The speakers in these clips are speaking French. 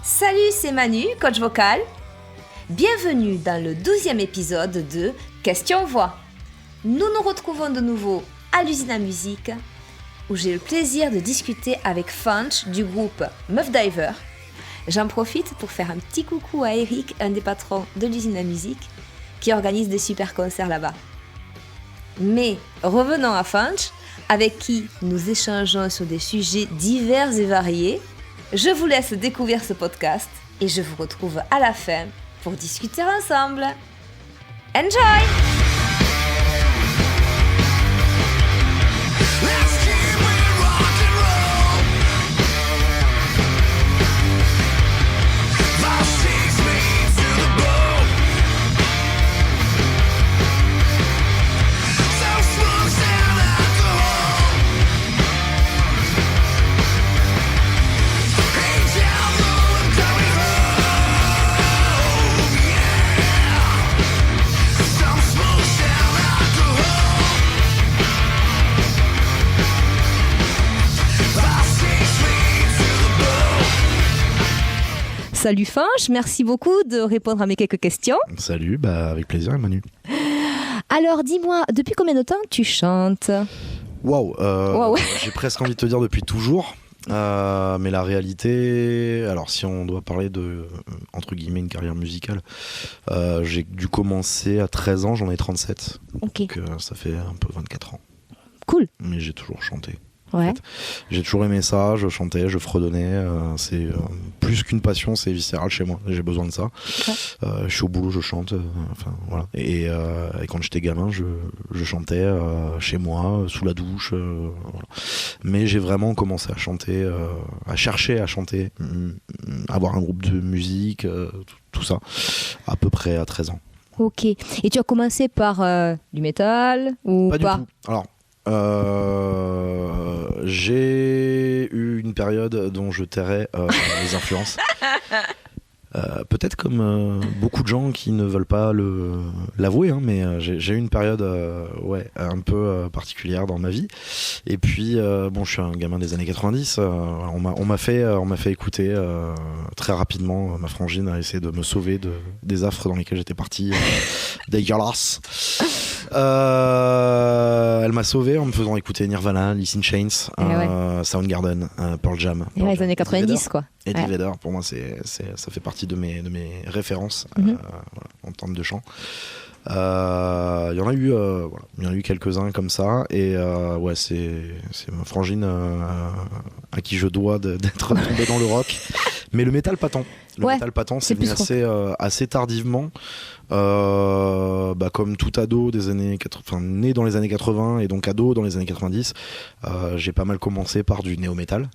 Salut, c'est Manu, coach vocal. Bienvenue dans le 12e épisode de Question Voix. Nous nous retrouvons de nouveau à l'usine à musique où j'ai le plaisir de discuter avec Funch du groupe Meuf Diver. J'en profite pour faire un petit coucou à Eric, un des patrons de l'usine à musique, qui organise des super concerts là-bas. Mais revenons à Funch, avec qui nous échangeons sur des sujets divers et variés. Je vous laisse découvrir ce podcast et je vous retrouve à la fin pour discuter ensemble. Enjoy! Salut Funch, merci beaucoup de répondre à mes quelques questions. Salut, avec plaisir Manu. Alors dis-moi, depuis combien de temps tu chantes ? Waouh, j'ai presque envie de te dire depuis toujours. Mais la réalité, alors si on doit parler de, entre guillemets, une carrière musicale, j'ai dû commencer à 13 ans, j'en ai 37. Ok. Donc ça fait un peu 24 ans. Cool. Mais j'ai toujours chanté. Ouais. En fait. J'ai toujours aimé ça, je chantais, je fredonnais, c'est plus qu'une passion, c'est viscéral chez moi, j'ai besoin de ça. Okay. Je suis au boulot, je chante, enfin voilà. Et quand j'étais gamin, je chantais chez moi, sous la douche, voilà. Mais j'ai vraiment commencé à chanter, à chercher à chanter, avoir un groupe de musique, tout ça, à peu près à 13 ans. Ok. Et tu as commencé par du métal ou pas du tout. Alors, j'ai eu une période dont je tairais les influences. Peut-être comme beaucoup de gens qui ne veulent pas l'avouer, hein, mais j'ai eu une période un peu particulière dans ma vie. Et puis, je suis un gamin des années 90. On m'a fait écouter très rapidement. Ma frangine a essayé de me sauver des affres dans lesquels j'étais parti, dégueulasse. Elle m'a sauvé en me faisant écouter Nirvana, Alice in Chains, Soundgarden, Pearl Jam. Les années 90, quoi. Eddie Vedder, pour moi, ça fait partie de mes références en termes de chant. Il y en a eu quelques-uns comme ça, et c'est ma frangine à qui je dois d'être tombé dans le rock. Mais le métal pas tant. Métal pas tant, c'est venu assez tardivement. Comme tout ado des années 80, né dans les années 80 et donc ado dans les années 90, j'ai pas mal commencé par du néo-metal,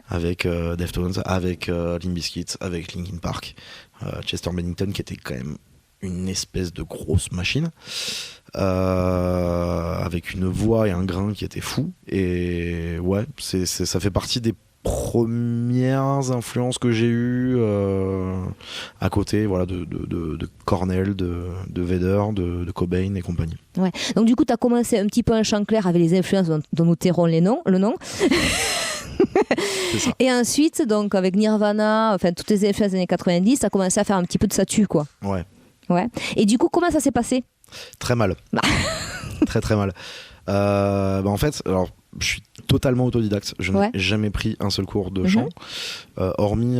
avec Deftones, avec Limp Bizkit, avec Linkin Park, Chester Bennington qui était quand même une espèce de grosse machine, avec une voix et un grain qui étaient fous. Et ça fait partie des premières influences que j'ai eues à côté de Cornell, de Vedder, de Cobain et compagnie. Ouais. Donc du coup tu as commencé un petit peu en chant clair avec les influences dont nous tairons le nom. C'est ça. Et ensuite donc avec Nirvana, enfin toutes les influences des années 90, tu as commencé à faire un petit peu de satu, quoi. Ouais. Et du coup comment ça s'est passé ? Très mal. Très très mal. En fait, alors je suis totalement autodidacte. Je n'ai jamais pris un seul cours de chant. Hormis,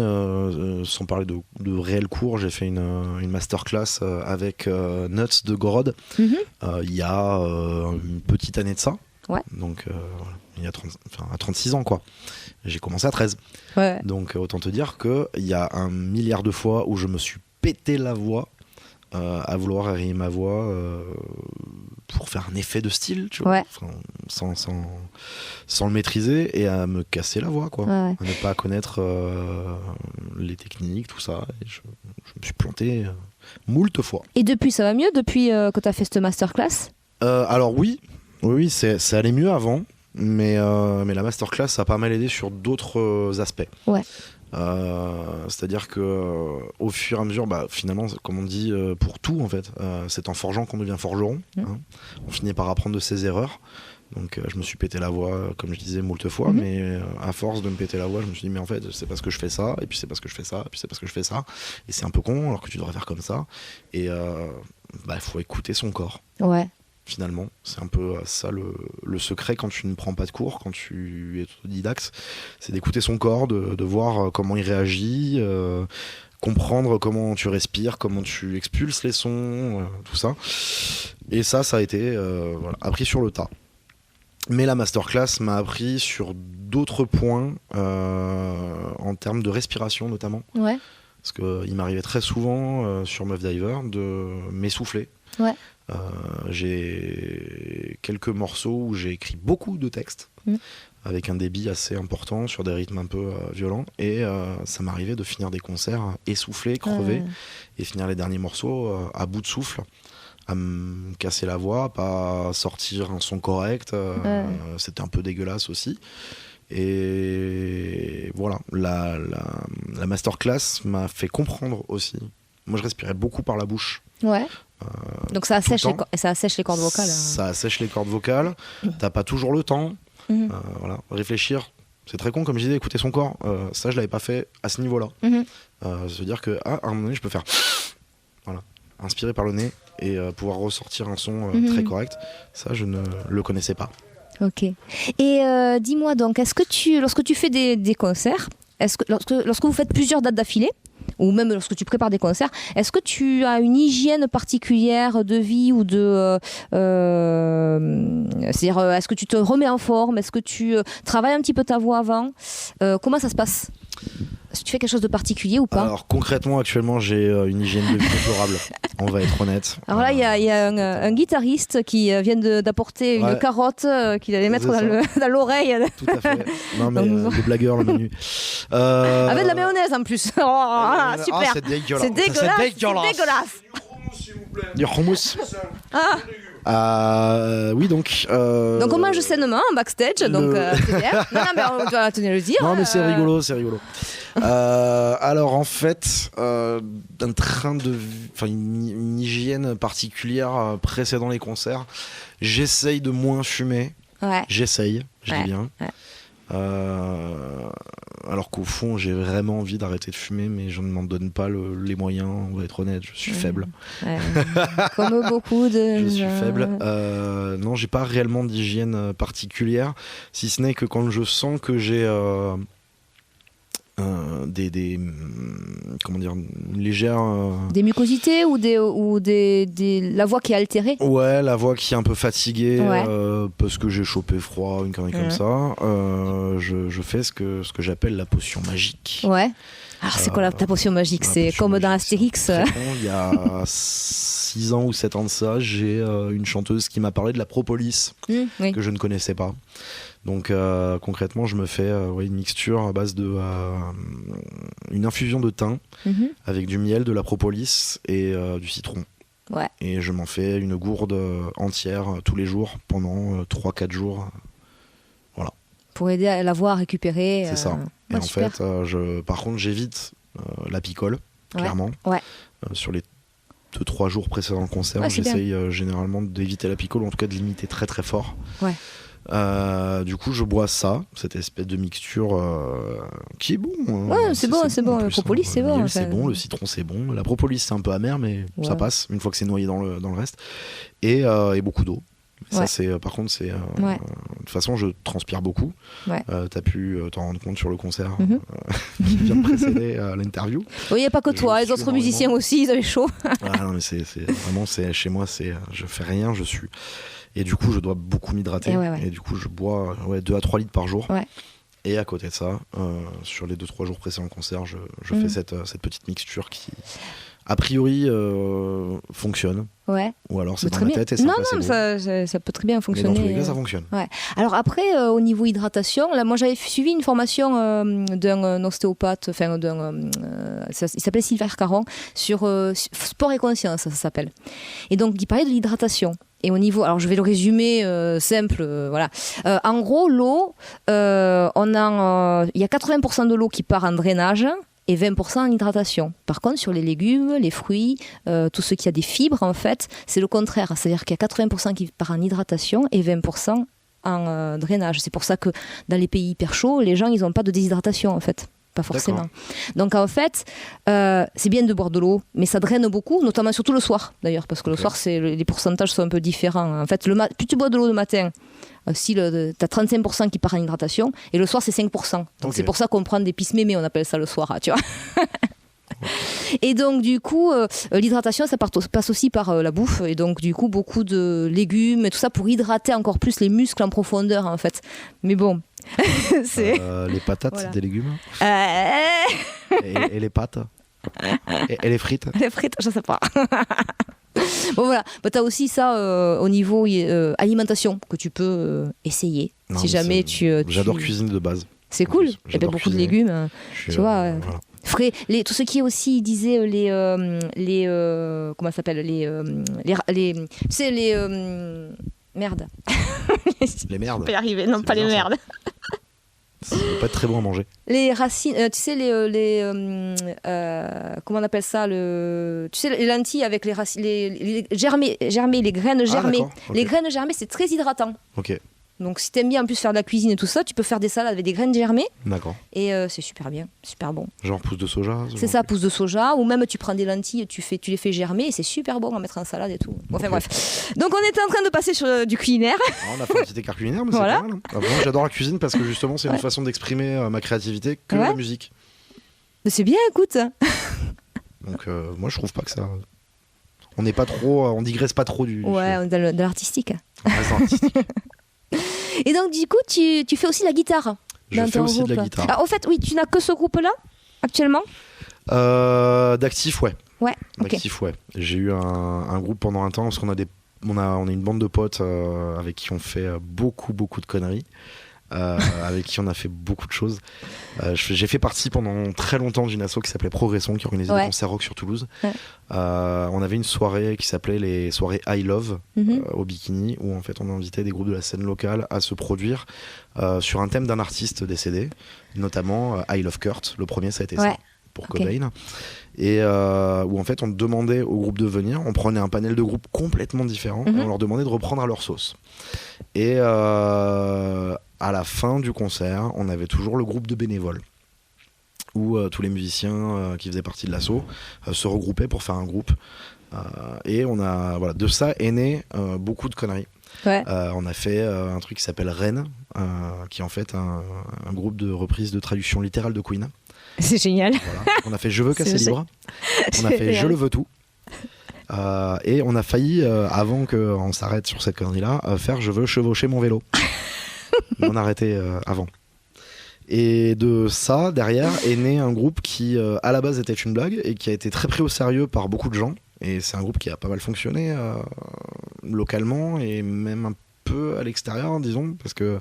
sans parler de réels cours, j'ai fait une masterclass avec Nuts de Gorod il y a une petite année de ça. Ouais. Donc, il y a à 36 ans, quoi. J'ai commencé à 13. Ouais. Donc, autant te dire qu'il y a un milliard de fois où je me suis pété la voix à vouloir érayer ma voix pour faire un effet de style, tu vois, sans le maîtriser, et à me casser la voix, quoi. À ne pas connaître les techniques, tout ça. Et je me suis planté moult fois. Et depuis, ça va mieux depuis que tu as fait cette masterclass ? Alors oui, ça allait mieux avant, mais la masterclass ça a pas mal aidé sur d'autres aspects. Ouais. C'est-à-dire que au fur et à mesure, finalement, comme on dit pour tout en fait, c'est en forgeant qu'on devient forgeron. Hein. On finit par apprendre de ses erreurs. Donc je me suis pété la voix, comme je disais, moult fois, mais à force de me péter la voix, je me suis dit mais en fait c'est parce que je fais ça, et puis c'est parce que je fais ça, et puis c'est parce que je fais ça, et c'est un peu con alors que tu devrais faire comme ça. Et il faut écouter son corps. Ouais. Finalement, c'est un peu ça le secret quand tu ne prends pas de cours, quand tu es autodidacte, c'est d'écouter son corps, de voir comment il réagit, comprendre comment tu respires, comment tu expulses les sons, tout ça. Et ça a été appris sur le tas. Mais la masterclass m'a appris sur d'autres points, en termes de respiration notamment. Ouais. Parce qu'il m'arrivait très souvent sur Meuf Diver de m'essouffler. Ouais. J'ai quelques morceaux où j'ai écrit beaucoup de textes, avec un débit assez important, sur des rythmes un peu violents. Et ça m'arrivait de finir des concerts essoufflé, crevé, et finir les derniers morceaux à bout de souffle, à me casser la voix, pas sortir un son correct. C'était un peu dégueulasse aussi. Et voilà, la masterclass m'a fait comprendre aussi. Moi, je respirais beaucoup par la bouche. Ouais. Donc ça assèche les cordes vocales. Ça assèche les cordes vocales. T'as pas toujours le temps. Voilà. Réfléchir, c'est très con, comme je disais, écouter son corps. Ça, je l'avais pas fait à ce niveau-là. Se dire que à un moment donné, je peux faire voilà, inspirer par le nez et pouvoir ressortir un son très correct. Ça, je ne le connaissais pas. Ok. Et dis-moi donc, est-ce que lorsque tu fais des concerts, lorsque vous faites plusieurs dates d'affilée, ou même lorsque tu prépares des concerts, est-ce que tu as une hygiène particulière de vie ou c'est-à-dire, est-ce que tu te remets en forme? Est-ce que tu travailles un petit peu ta voix avant? Comment ça se passe? Est-ce que tu fais quelque chose de particulier ou pas? Alors concrètement, actuellement, j'ai une hygiène de vie déplorable. On va être honnête. Alors là, il y a un guitariste qui vient d'apporter une carotte qu'il allait mettre dans l'oreille. Tout à fait. Non mais des blagueurs, le menu. Avec de la mayonnaise en plus. Super. C'est dégueulasse. C'est dégueulasse. Du hummus. Oui, donc on mange sainement en backstage, donc c'est bien. Non, mais on doit tenir le dire. Non, mais c'est rigolo. Alors en fait, une hygiène particulière précédant les concerts, j'essaye de moins fumer. Ouais. J'essaye, je dis bien. Ouais. Alors qu'au fond j'ai vraiment envie d'arrêter de fumer, mais je ne m'en donne pas les moyens, on va être honnête, je suis faible. Comme beaucoup de... Je suis faible. Non, j'ai pas réellement d'hygiène particulière, si ce n'est que quand je sens que j'ai comment dire, une légère des mucosités ou la voix qui est altérée. Ouais, la voix qui est un peu fatiguée, parce que j'ai chopé froid, une connerie comme ça. Je fais ce que j'appelle la potion magique. Ouais. Alors c'est quoi ta potion magique? C'est comme dans Astérix. Il y a 6 ans ou 7 ans de ça, j'ai une chanteuse qui m'a parlé de la propolis, que je ne connaissais pas. Donc concrètement, je me fais une mixture à base de une infusion de thym avec du miel, de la propolis et du citron. Ouais. Et je m'en fais une gourde entière tous les jours pendant 3-4 jours. Voilà. Pour aider la voix à récupérer. C'est ça. Et en fait, par contre, j'évite la picole, clairement. Ouais. Sur les 2-3 jours précédant le concert, j'essaye généralement d'éviter la picole, ou en tout cas de limiter très très fort. Ouais. Du coup, je bois cette espèce de mixture qui est bon. Ouais, c'est bon. Le propolis, c'est bon. C'est bon, le citron, c'est bon. La propolis, c'est un peu amer, mais ça passe une fois que c'est noyé dans le reste. Et beaucoup d'eau. Ça, par contre, c'est. De toute façon, je transpire beaucoup. Ouais. T'as pu t'en rendre compte sur le concert qui vient de précéder l'interview. Oui, il n'y a pas que toi, les autres musiciens aussi, ils avaient chaud. Non, mais c'est vraiment, chez moi, je fais rien, je suis. Et du coup, je dois beaucoup m'hydrater. Et du coup, je bois 2 à 3 litres par jour. Ouais. Et à côté de ça, sur les 2-3 jours précédents le concert, je fais cette petite mixture qui, a priori, fonctionne. Ouais. Ou alors c'est dans ma tête et ça passe. Non, ça peut très bien fonctionner. Mais dans tous les cas, ça fonctionne. Ouais. Alors après, au niveau hydratation, là, moi j'avais suivi une formation d'un ostéopathe, il s'appelait Sylvain Caron, sur sport et conscience, ça s'appelle. Et donc, il parlait de l'hydratation. Et au niveau, alors je vais le résumer simple, voilà. En gros, l'eau, il y a 80% de l'eau qui part en drainage et 20% en hydratation. Par contre, sur les légumes, les fruits, tout ce qui a des fibres, en fait, c'est le contraire. C'est-à-dire qu'il y a 80% qui part en hydratation et 20% en drainage. C'est pour ça que dans les pays hyper chauds, les gens, ils n'ont pas de déshydratation en fait. Pas forcément. D'accord. Donc en fait, c'est bien de boire de l'eau, mais ça draine beaucoup, notamment surtout le soir d'ailleurs, parce que le soir, les pourcentages sont un peu différents. En fait, plus tu bois de l'eau le matin, si tu as 35% qui part en hydratation, et le soir, c'est 5%. Donc c'est pour ça qu'on prend des pismémés, on appelle ça le soir, tu vois. Et donc du coup, l'hydratation, ça passe aussi par la bouffe, et donc du coup, beaucoup de légumes et tout ça pour hydrater encore plus les muscles en profondeur, en fait. Mais bon... les patates, voilà. C'est des légumes. Et les pâtes. Et les frites. Les frites, je sais pas. Bon voilà, t'as aussi ça au niveau alimentation que tu peux essayer. Non, si jamais J'adore cuisiner de base. C'est cool. Et bien beaucoup de légumes. Tu vois. Voilà. Frais, tout ce qui est aussi, il disait comment ça s'appelle tu sais merde. Les merdes. On peut y arriver, non, C'est pas les bizarre, merdes. Ça doit pas être très bon à manger. Les racines, tu sais, comment on appelle ça, tu sais, les lentilles avec les racines, les germées, les graines germées. D'accord, ok. Les graines germées, c'est très hydratant. Ok, Donc, si t'aimes bien en plus faire de la cuisine et tout ça, tu peux faire des salades avec des graines germées d'accord. et c'est super bien, super bon. Genre pousse de soja. C'est ça, pousse de soja, ou même tu prends des lentilles, tu les fais germer et c'est super bon à mettre en salade et tout. Bon, enfin bref. Donc, on était en train de passer sur du culinaire. On a fait un petit écart culinaire, mais Voilà. c'est pas mal. Hein. Moi, j'adore la cuisine parce que justement, c'est une façon d'exprimer ma créativité que la musique. Mais c'est bien, écoute. Donc, moi, je trouve pas que ça. On n'est pas trop. On digresse pas trop du. Ouais, on est dans l'artistique. On reste dans l'artistique. Et donc, du coup, tu fais aussi la guitare. Je dans fais ton aussi groupe. de la guitare. Alors, au fait, oui, tu n'as que ce groupe-là, actuellement ? D'actif, ouais. Ouais, ok. D'actif, ouais. J'ai eu un groupe pendant un temps parce qu'on a on est une bande de potes avec qui on fait beaucoup de conneries. Avec qui on a fait beaucoup de choses. J'ai fait partie pendant très longtemps d'une asso qui s'appelait Progresson, qui organisait des concerts rock sur Toulouse. Ouais. On avait une soirée qui s'appelait les soirées I Love au Bikini, où en fait on invitait des groupes de la scène locale à se produire sur un thème d'un artiste décédé, notamment I Love Kurt. Le premier, ça a été ça, pour Cobain. Et où en fait on demandait au groupe de venir, on prenait un panel de groupes complètement différents et on leur demandait de reprendre à leur sauce. Et à la fin du concert, on avait toujours le groupe de bénévoles où tous les musiciens qui faisaient partie de l'asso se regroupaient pour faire un groupe. Et de ça est né beaucoup de conneries. Ouais. On a fait un truc qui s'appelle Rennes, qui est en fait un groupe de reprise de traduction littérale de Queen. C'est génial. Voilà. On a fait Je veux casser libre. On a fait Je le veux tout. Et on a failli, avant qu'on s'arrête sur cette connerie-là, faire Je veux chevaucher mon vélo. Mais on a arrêté avant. Et de ça, derrière, est né un groupe qui, à la base, était une blague et qui a été très pris au sérieux par beaucoup de gens. Et c'est un groupe qui a pas mal fonctionné localement et même un peu à l'extérieur, disons, parce que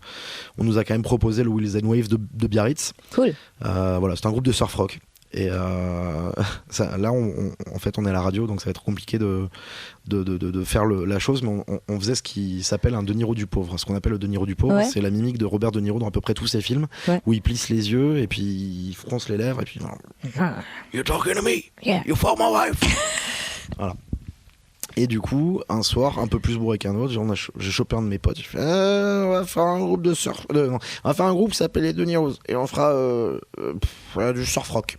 on nous a quand même proposé le Wheels and Waves de Biarritz. Cool. Voilà, c'est un groupe de surf rock. Et ça, là, en fait, on est à la radio, donc ça va être compliqué de faire la chose, mais on faisait ce qui s'appelle un De Niro du pauvre. Ce qu'on appelle le De Niro du pauvre, c'est la mimique de Robert De Niro dans à peu près tous ses films, où il plisse les yeux et puis il fronce les lèvres et puis You're talking to me, you fuck my wife. Voilà. Et du coup, un soir, un peu plus bourré qu'un autre, j'ai chopé un de mes potes. J'ai fait, on va faire un groupe de surf. On va faire un groupe qui s'appelle les De Niros et on fera du surf rock.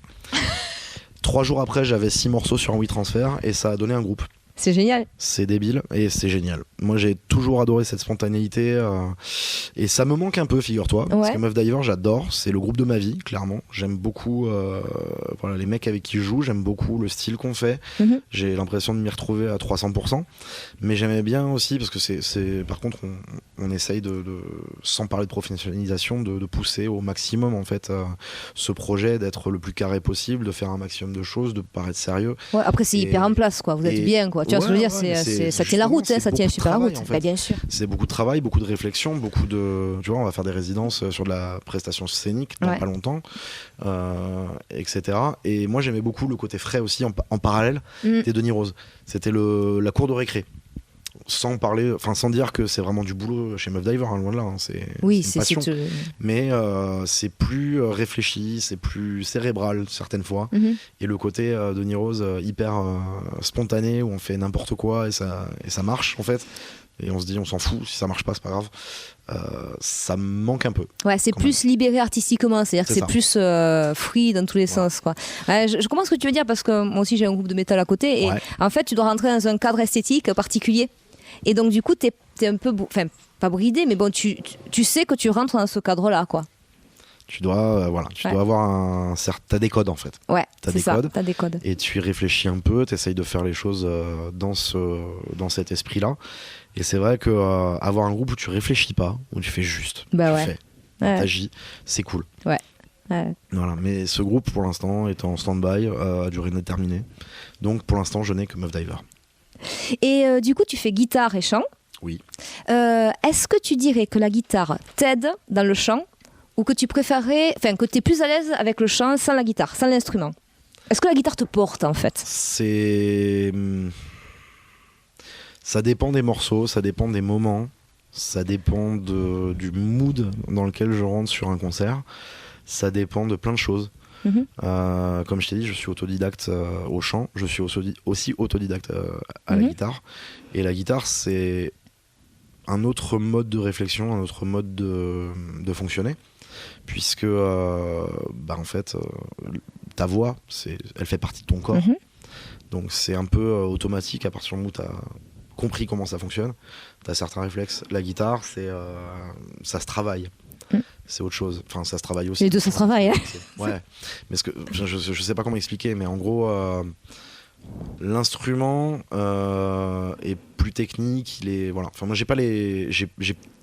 3 jours après, j'avais 6 morceaux sur un WeTransfer et ça a donné un groupe. C'est génial. C'est débile et c'est génial. Moi, j'ai toujours adoré cette spontanéité et ça me manque un peu, figure-toi. Parce que Meuf Diver, j'adore. C'est le groupe de ma vie, clairement. J'aime beaucoup les mecs avec qui je joue. J'aime beaucoup le style qu'on fait. J'ai l'impression de m'y retrouver à 300%. Mais j'aimais bien aussi, parce que par contre, on essaye sans parler de professionnalisation, de pousser au maximum, en fait, ce projet, d'être le plus carré possible, de faire un maximum de choses, de paraître sérieux. Ouais, après, c'est hyper en place, quoi. Vous êtes bien, quoi. Tu vois ce que je veux dire, ça tient la route, ça tient super la route. En fait. Bien sûr. C'est beaucoup de travail, beaucoup de réflexion, beaucoup de. Tu vois, on va faire des résidences sur de la prestation scénique dans pas longtemps, etc. Et moi, j'aimais beaucoup le côté frais aussi en parallèle des Denis Rose. C'était la cour de récré. Sans dire que c'est vraiment du boulot chez Meuf Diver, loin de là. C'est une passion. Mais c'est plus réfléchi, c'est plus cérébral certaines fois. Et le côté Denis Rose hyper spontané où on fait n'importe quoi et ça marche en fait. et on se dit on s'en fout, si ça marche pas c'est pas grave. Ça me manque un peu. Ouais, c'est plus libéré artistiquement, c'est-à-dire que c'est plus free dans tous les sens, quoi. Ouais, je comprends ce que tu veux dire, parce que moi aussi j'ai un groupe de métal à côté, et en fait tu dois rentrer dans un cadre esthétique particulier, et donc du coup t'es un peu, enfin pas bridé, mais bon, tu sais que tu rentres dans ce cadre-là, quoi. Tu dois, tu dois avoir t'as des codes en fait. Ouais, t'as des codes. Et tu y réfléchis un peu, t'essayes de faire les choses dans cet esprit-là. Et c'est vrai que avoir un groupe où tu réfléchis pas, où tu fais juste, tu fais, t'agis, c'est cool. Ouais. Voilà. Mais ce groupe pour l'instant est en stand-by, à durée indéterminée. Donc pour l'instant je n'ai que Meuf Diver. Et du coup tu fais guitare et chant. Oui. Est-ce que tu dirais que la guitare t'aide dans le chant, ou que tu préférerais, enfin que tu es plus à l'aise avec le chant sans la guitare, sans l'instrument? Est-ce que la guitare te porte en fait? Ça dépend des morceaux, ça dépend des moments, ça dépend du mood dans lequel je rentre sur un concert, ça dépend de plein de choses. Comme je t'ai dit, je suis autodidacte au chant, je suis aussi autodidacte à la guitare, et la guitare c'est un autre mode de réflexion, un autre mode de fonctionner, puisque en fait ta voix elle fait partie de ton corps, donc c'est un peu automatique à partir du moment où tu as compris comment ça fonctionne, tu as certains réflexes. La guitare ça se travaille, c'est autre chose, enfin ça se travaille aussi. Les deux ça se travaille, ouais, mais je sais pas comment expliquer, mais en gros l'instrument est plus technique, enfin moi j'ai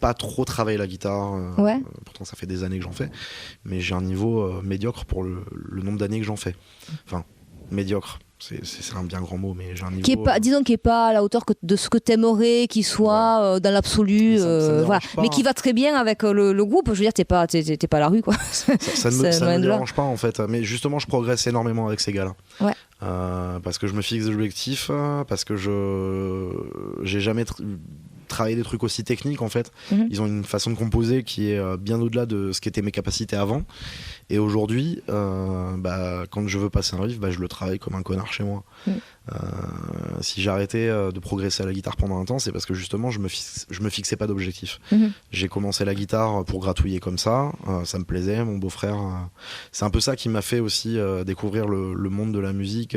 pas trop travaillé la guitare, pourtant ça fait des années que j'en fais, mais j'ai un niveau médiocre pour le nombre d'années que j'en fais. Enfin médiocre, c'est un bien grand mot, mais j'ai un niveau disons qui est pas à la hauteur de ce que t'aimerais qu'il soit dans l'absolu, voilà, mais qui va très bien avec le groupe. Je veux dire, t'es pas à la rue, quoi. ça ne me dérange pas en fait, mais justement je progresse énormément avec ces gars-là. Parce que je me fixe des objectifs, parce que j'ai jamais travaillé des trucs aussi techniques en fait. Ils ont une façon de composer qui est bien au-delà de ce qu'étaient mes capacités avant, et aujourd'hui quand je veux passer un riff, je le travaille comme un connard chez moi. Si j'ai arrêté de progresser à la guitare pendant un temps, c'est parce que justement je me fixais pas d'objectif. J'ai commencé la guitare pour gratouiller comme ça, ça me plaisait. Mon beau-frère, c'est un peu ça qui m'a fait aussi découvrir le monde de la musique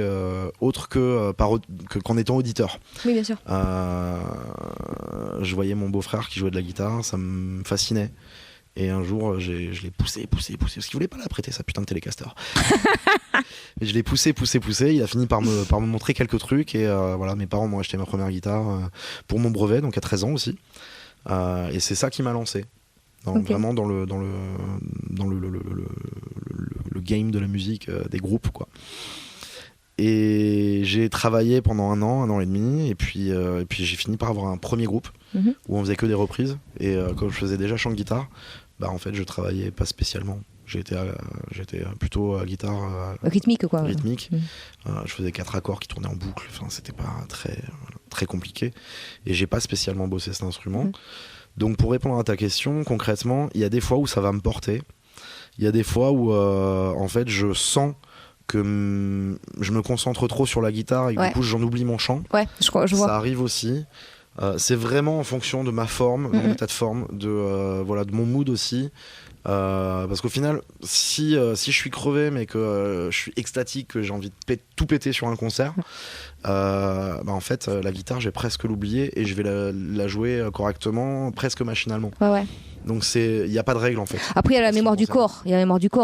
autre qu'en étant auditeur. Oui, bien sûr. Je voyais mon beau-frère qui jouait de la guitare, ça me fascinait. Et un jour, je l'ai poussé, parce qu'il voulait pas la prêter, sa putain de Telecaster. Et je l'ai poussé, il a fini par me montrer quelques trucs, et mes parents m'ont acheté ma première guitare pour mon brevet, donc à 13 ans aussi. Et c'est ça qui m'a lancé. Vraiment dans le game de la musique, des groupes, quoi. Et j'ai travaillé pendant un an et demi, et puis j'ai fini par avoir un premier groupe où on faisait que des reprises, et comme je faisais déjà chant de guitare, en fait je travaillais pas spécialement. J'étais plutôt à guitare rythmique, quoi. Je faisais 4 accords qui tournaient en boucle, enfin c'était pas très compliqué, et j'ai pas spécialement bossé cet instrument. Donc pour répondre à ta question, concrètement, il y a des fois où ça va me porter, il y a des fois où en fait je sens que je me concentre trop sur la guitare et que du coup j'en oublie mon chant. Je vois. Ça arrive aussi. C'est vraiment en fonction de ma forme, de mon état de forme, de mon mood aussi. Parce qu'au final, si je suis crevé mais que je suis extatique, que j'ai envie de tout péter sur un concert, en fait la guitare j'ai presque l'oublier, et je vais la jouer correctement, presque machinalement. Donc il n'y a pas de règle en fait. Après il y a la mémoire du corps,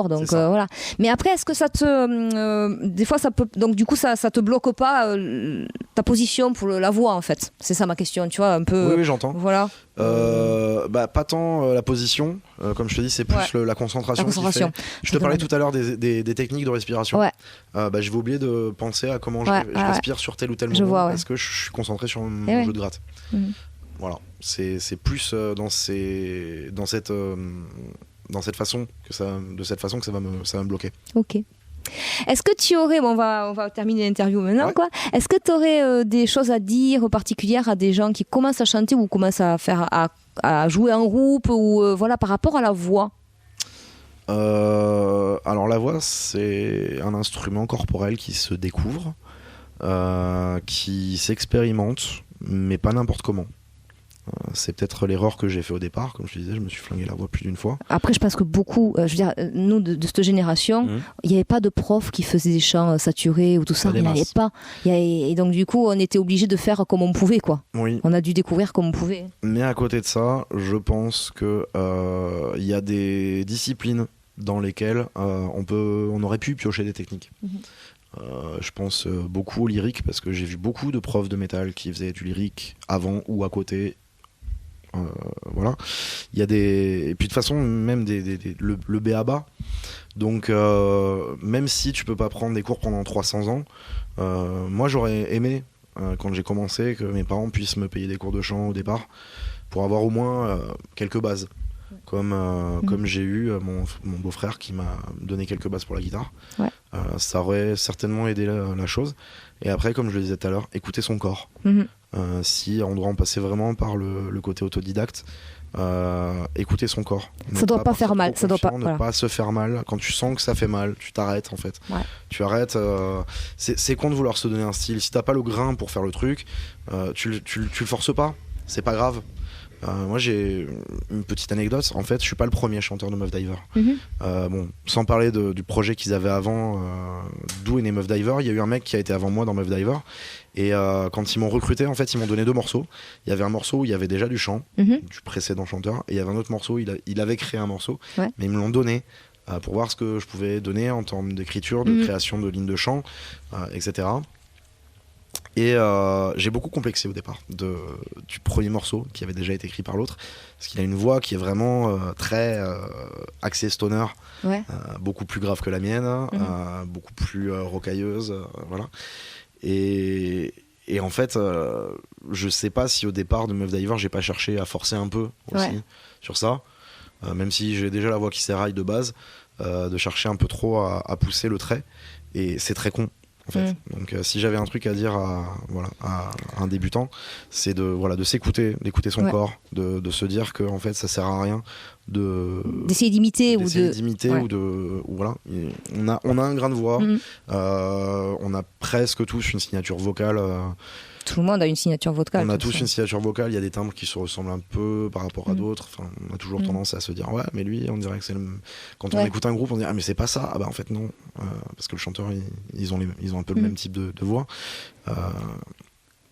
donc voilà. Mais après, est-ce que ça te des fois ça peut, donc du coup ça te bloque pas ta position pour la voix en fait? C'est ça ma question, tu vois, un peu. Oui, j'entends. Voilà. Pas tant la position, comme je te dis, c'est plus la concentration. Je te parlais tout à l'heure des techniques de respiration. Je vais oublier de penser à comment je respire sur tel ou tel moment, parce que je suis concentré sur mon jeu de gratte. Voilà, c'est plus dans cette façon que ça va me bloquer. Ok. Est-ce que tu aurais, on va terminer l'interview maintenant, quoi. Est-ce que tu aurais des choses à dire particulières à des gens qui commencent à chanter ou commencent à jouer en groupe, ou par rapport à la voix? Alors la voix, c'est un instrument corporel qui se découvre, qui s'expérimente, mais pas n'importe comment. c'est peut-être l'erreur que j'ai fait au départ. Comme je te disais, je me suis flingué la voix plus d'une fois. Après, je pense que beaucoup, je veux dire, nous de cette génération, il n'y avait pas de profs qui faisaient des chants saturés ou tout ça. Il n'y avait pas. Et donc, du coup, on était obligé de faire comme on pouvait, quoi. Oui. On a dû découvrir comme on pouvait. Mais à côté de ça, je pense que y a des disciplines dans lesquelles on aurait pu piocher des techniques. Je pense beaucoup au lyrique, parce que j'ai vu beaucoup de profs de métal qui faisaient du lyrique avant ou à côté. Voilà. Il y a des... Et puis de toute façon, même le B.A.B.A. Donc, même si tu peux pas prendre des cours pendant 300 ans, moi j'aurais aimé, quand j'ai commencé, que mes parents puissent me payer des cours de chant au départ, pour avoir au moins quelques bases. Comme j'ai eu mon beau-frère qui m'a donné quelques bases pour la guitare. Ouais. Ça aurait certainement aidé la chose. Et après, comme je le disais tout à l'heure, écouter son corps. Si on doit en passer vraiment par le côté autodidacte, écouter son corps. Ça doit pas faire mal. Ça doit pas, ne pas se faire mal. Quand tu sens que ça fait mal, tu t'arrêtes en fait. Ouais. Tu arrêtes. C'est con de vouloir se donner un style. Si t'as pas le grain pour faire le truc, tu le forces pas. C'est pas grave. Moi j'ai une petite anecdote, en fait je suis pas le premier chanteur de Meuf Diver. Bon, sans parler du projet qu'ils avaient avant, d'où est né Meuf Diver, il y a eu un mec qui a été avant moi dans Meuf Diver, et quand ils m'ont recruté, en fait ils m'ont donné 2 morceaux. Il y avait un morceau où il y avait déjà du chant, du précédent chanteur, et il y avait un autre morceau, il avait créé un morceau, mais ils me l'ont donné pour voir ce que je pouvais donner en termes d'écriture, de création de lignes de chant, etc. Et j'ai beaucoup complexé au départ du premier morceau qui avait déjà été écrit par l'autre, parce qu'il a une voix qui est vraiment très axée stoner, beaucoup plus grave que la mienne, beaucoup plus rocailleuse, voilà. Et en fait, je sais pas si au départ de Meuf Diver j'ai pas cherché à forcer un peu aussi sur ça, même si j'ai déjà la voix qui s'éraille de base, de chercher un peu trop à pousser le trait, et c'est très con. En fait. Donc si j'avais un truc à dire à un débutant, c'est de s'écouter, d'écouter son corps, de se dire que en fait ça sert à rien d'essayer d'imiter ou voilà. On a un grain de voix, on a presque tous une signature vocale. Tout le monde a une signature vocale. On a tous une signature vocale, il y a des timbres qui se ressemblent un peu par rapport à d'autres. Enfin, on a toujours tendance à se dire ouais, mais lui, on dirait que c'est le... Quand on écoute un groupe, on dit ah mais c'est pas ça. Ah bah en fait non, parce que le chanteur ils ont un peu le même type de voix.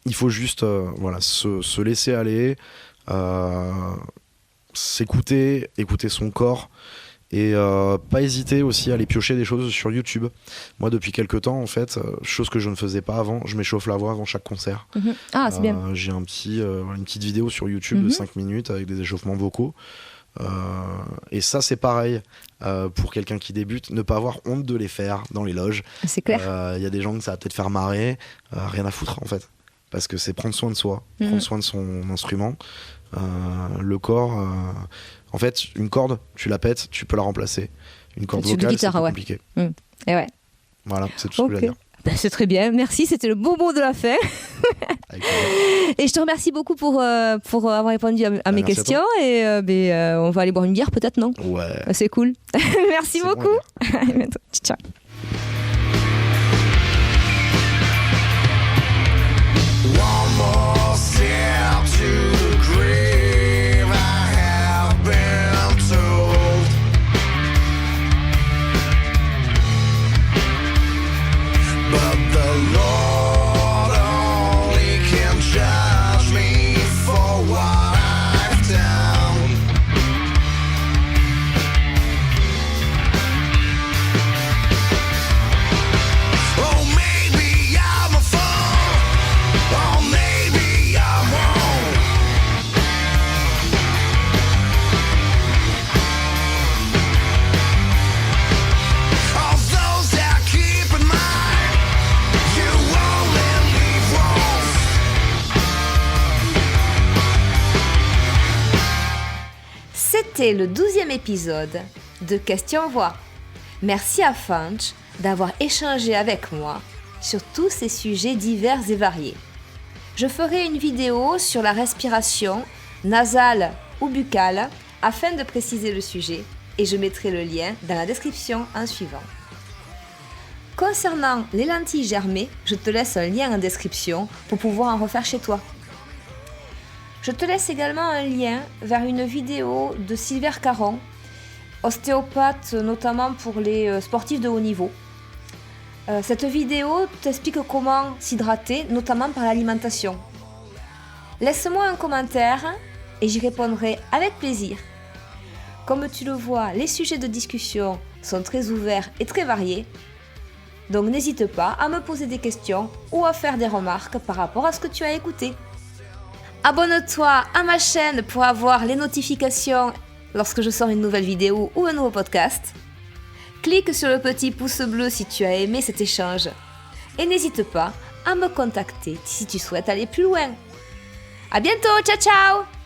Il faut juste se laisser aller, s'écouter, écouter son corps. Et pas hésiter aussi à aller piocher des choses sur YouTube. Moi depuis quelques temps en fait, chose que je ne faisais pas avant, je m'échauffe la voix avant chaque concert. Ah c'est bien. J'ai une petite vidéo sur YouTube de 5 minutes avec des échauffements vocaux. Et ça c'est pareil, pour quelqu'un qui débute, ne pas avoir honte de les faire dans les loges. C'est clair. Y a des gens que ça va peut-être faire marrer, rien à foutre en fait. Parce que c'est prendre soin de soi, prendre soin de son instrument. Le corps, en fait, une corde, tu la pètes, tu peux la remplacer. Une corde vocale, c'est plus compliqué. Et ouais. Voilà, c'est tout ce que je veux dire. Ben, c'est très bien, merci, c'était le beau mot de la fin. Et je te remercie beaucoup pour avoir répondu à mes questions. Et on va aller boire une bière peut-être, non? Ouais. C'est cool. Merci beaucoup. Bon, ciao. One more step to the grave, I have been told. But the Lord only can judge me for what I've done. Oh, maybe I'm a fool. Oh, maybe I'm wrong. All those that keep in mind, you only leave wrong. C'était le 12e épisode de Question Voix. Merci à Funch d'avoir échangé avec moi sur tous ces sujets divers et variés. Je ferai une vidéo sur la respiration nasale ou buccale afin de préciser le sujet et je mettrai le lien dans la description en suivant. Concernant les lentilles germées, je te laisse un lien en description pour pouvoir en refaire chez toi. Je te laisse également un lien vers une vidéo de Sylvère Caron, ostéopathe notamment pour les sportifs de haut niveau. Cette vidéo t'explique comment s'hydrater, notamment par l'alimentation. Laisse-moi un commentaire et j'y répondrai avec plaisir. Comme tu le vois, les sujets de discussion sont très ouverts et très variés. Donc n'hésite pas à me poser des questions ou à faire des remarques par rapport à ce que tu as écouté. Abonne-toi à ma chaîne pour avoir les notifications lorsque je sors une nouvelle vidéo ou un nouveau podcast. Clique sur le petit pouce bleu si tu as aimé cet échange. Et n'hésite pas à me contacter si tu souhaites aller plus loin. À bientôt, ciao ciao!